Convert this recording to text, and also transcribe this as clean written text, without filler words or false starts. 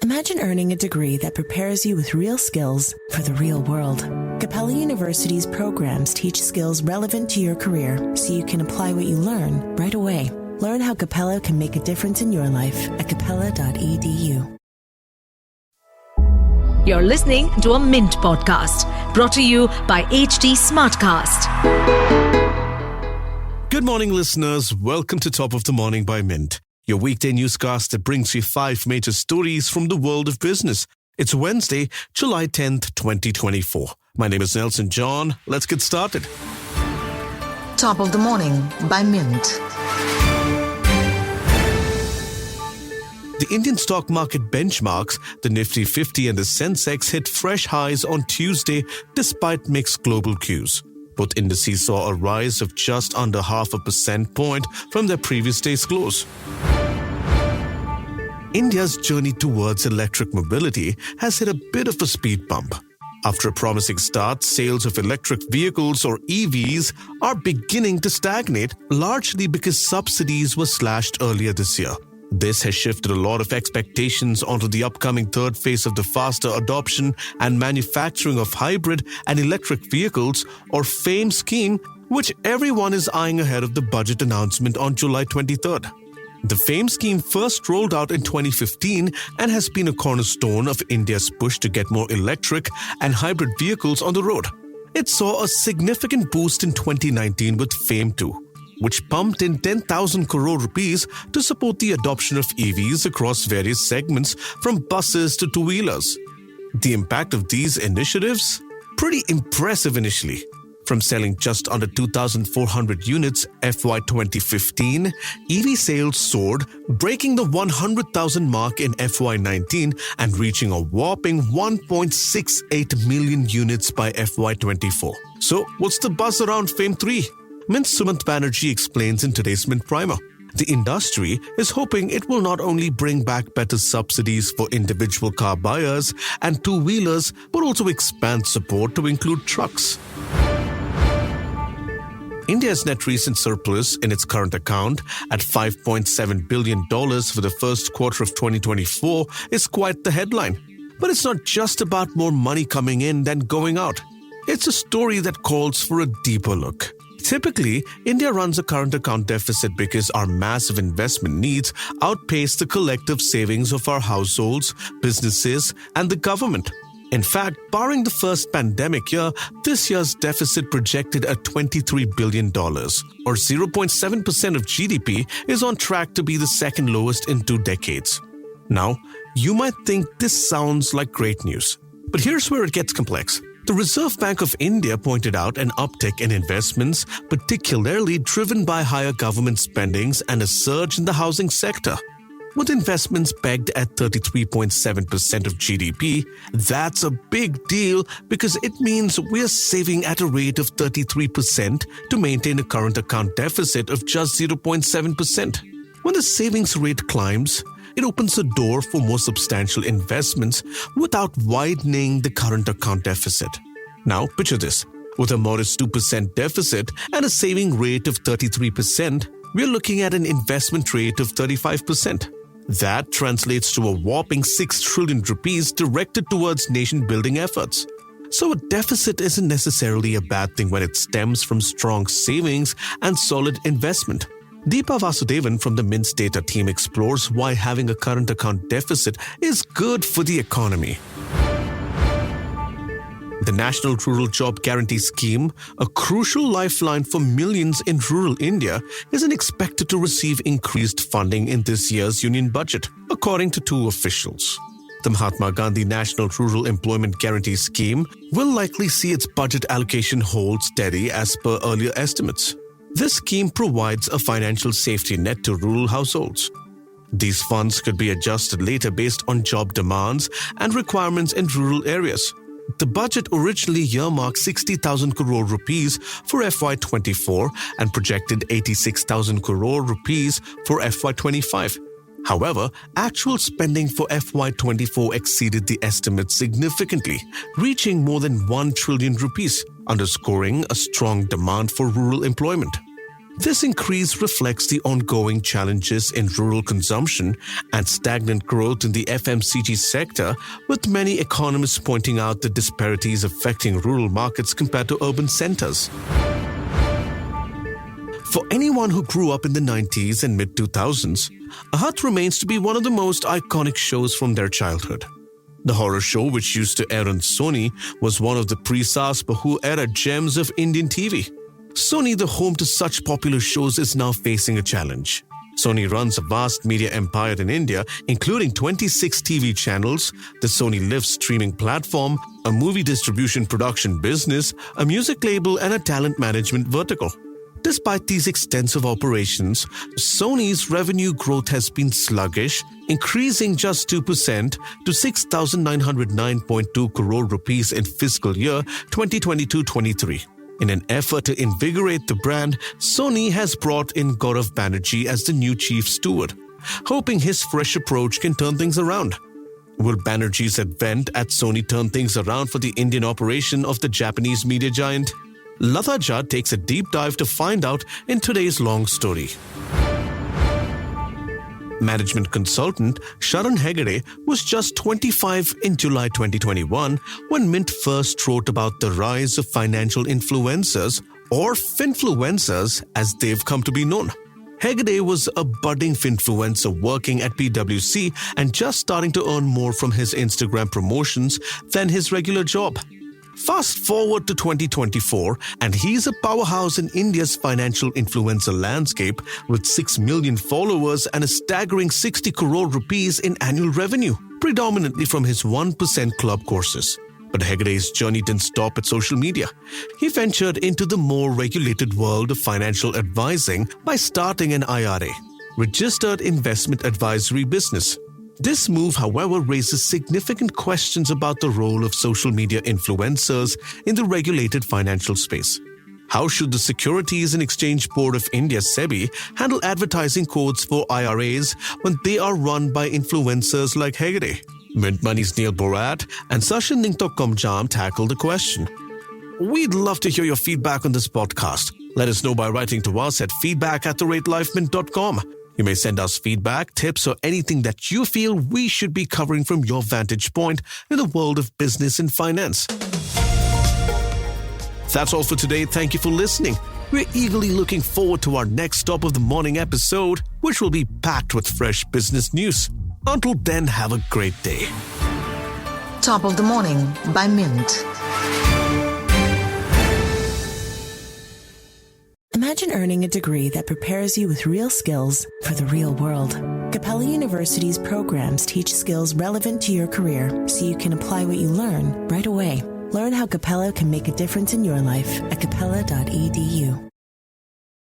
Imagine earning a degree that prepares you with real skills for the real world. Capella University's programs teach skills relevant to your career so you can apply what you learn right away. Learn how Capella can make a difference in your life at capella.edu. You're listening to a Mint podcast brought to you by HT Smartcast. Good morning, listeners. Welcome to Top of the Morning by Mint, your weekday newscast that brings you 5 major stories from the world of business. It's Wednesday, July 10th, 2024. My name is Nelson John. Let's get started. Top of the Morning by Mint. The Indian stock market benchmarks, the Nifty 50 and the Sensex, hit fresh highs on Tuesday despite mixed global cues. Both indices saw a rise of just under 0.5 percentage point from their previous day's close. India's journey towards electric mobility has hit a bit of a speed bump. After a promising start, sales of electric vehicles or EVs are beginning to stagnate, largely because subsidies were slashed earlier this year. This has shifted a lot of expectations onto the upcoming third phase of the faster adoption and manufacturing of hybrid and electric vehicles, or FAME scheme, which everyone is eyeing ahead of the budget announcement on July 23rd. The FAME scheme first rolled out in 2015 and has been a cornerstone of India's push to get more electric and hybrid vehicles on the road. It saw a significant boost in 2019 with FAME 2. Which pumped in 10,000 crore rupees to support the adoption of EVs across various segments from buses to two-wheelers. The impact of these initiatives? Pretty impressive initially. From selling just under 2,400 units FY 2015, EV sales soared, breaking the 100,000 mark in FY 19 and reaching a whopping 1.68 million units by FY 24. So what's the buzz around FAME 3? Mint's Sumant Banerjee explains in today's Mint Primer. The industry is hoping it will not only bring back better subsidies for individual car buyers and two-wheelers, but also expand support to include trucks. India's net recent surplus in its current account at $5.7 billion for the first quarter of 2024 is quite the headline. But it's not just about more money coming in than going out. It's a story that calls for a deeper look. Typically, India runs a current account deficit because our massive investment needs outpace the collective savings of our households, businesses, and the government. In fact, barring the first pandemic year, this year's deficit projected at $23 billion, or 0.7% of GDP, is on track to be the second lowest in 2 decades. Now, you might think this sounds like great news, but here's where it gets complex. The Reserve Bank of India pointed out an uptick in investments, particularly driven by higher government spendings and a surge in the housing sector. With investments pegged at 33.7% of GDP, that's a big deal because it means we're saving at a rate of 33% to maintain a current account deficit of just 0.7%. When the savings rate climbs, it opens a door for more substantial investments without widening the current account deficit. Now, picture this. With a modest 2% deficit and a saving rate of 33%, we're looking at an investment rate of 35%. That translates to a whopping 6 trillion rupees directed towards nation-building efforts. So a deficit isn't necessarily a bad thing when it stems from strong savings and solid investment. Deepa Vasudevan from the Mint's data team explores why having a current account deficit is good for the economy. The National Rural Job Guarantee Scheme, a crucial lifeline for millions in rural India, isn't expected to receive increased funding in this year's union budget, according to 2 officials. The Mahatma Gandhi National Rural Employment Guarantee Scheme will likely see its budget allocation hold steady as per earlier estimates. This scheme provides a financial safety net to rural households. These funds could be adjusted later based on job demands and requirements in rural areas. The budget originally earmarked 60,000 crore rupees for FY24 and projected 86,000 crore rupees for FY25. However, actual spending for FY24 exceeded the estimate significantly, reaching more than 1 trillion rupees, underscoring a strong demand for rural employment. This increase reflects the ongoing challenges in rural consumption and stagnant growth in the FMCG sector, with many economists pointing out the disparities affecting rural markets compared to urban centers. For anyone who grew up in the 90s and mid-2000s, Ahat remains to be one of the most iconic shows from their childhood. The horror show, which used to air on Sony, was one of the pre-Saas Bahu era gems of Indian TV. Sony, the home to such popular shows, is now facing a challenge. Sony runs a vast media empire in India, including 26 TV channels, the Sony Live streaming platform, a movie distribution production business, a music label, and a talent management vertical. Despite these extensive operations, Sony's revenue growth has been sluggish, increasing just 2% to 6,909.2 crore rupees in fiscal year 2022-23. In an effort to invigorate the brand, Sony has brought in Gaurav Banerjee as the new chief steward, hoping his fresh approach can turn things around. Will Banerjee's advent at Sony turn things around for the Indian operation of the Japanese media giant? Lata Jha takes a deep dive to find out in today's long story. Management consultant Sharan Hegde was just 25 in July 2021 when Mint first wrote about the rise of financial influencers, or finfluencers as they've come to be known. Hegde was a budding finfluencer working at PwC and just starting to earn more from his Instagram promotions than his regular job. Fast forward to 2024, and he's a powerhouse in India's financial influencer landscape with 6 million followers and a staggering 60 crore rupees in annual revenue, predominantly from his 1% club courses. But Hegde's journey didn't stop at social media. He ventured into the more regulated world of financial advising by starting an IRA, Registered Investment Advisory business. This move, however, raises significant questions about the role of social media influencers in the regulated financial space. How should the Securities and Exchange Board of India (SEBI) handle advertising codes for IRAs when they are run by influencers like Hegde? Mint Money's Neil Borat and Sachin Ningtok-Komjam tackle the question. We'd love to hear your feedback on this podcast. Let us know by writing to us at feedback@thelifemint.com. You may send us feedback, tips, or anything that you feel we should be covering from your vantage point in the world of business and finance. That's all for today. Thank you for listening. We're eagerly looking forward to our next Top of the Morning episode, which will be packed with fresh business news. Until then, have a great day. Top of the Morning by Mint. Imagine earning a degree that prepares you with real skills for the real world. Capella University's programs teach skills relevant to your career so you can apply what you learn right away. Learn how Capella can make a difference in your life at capella.edu.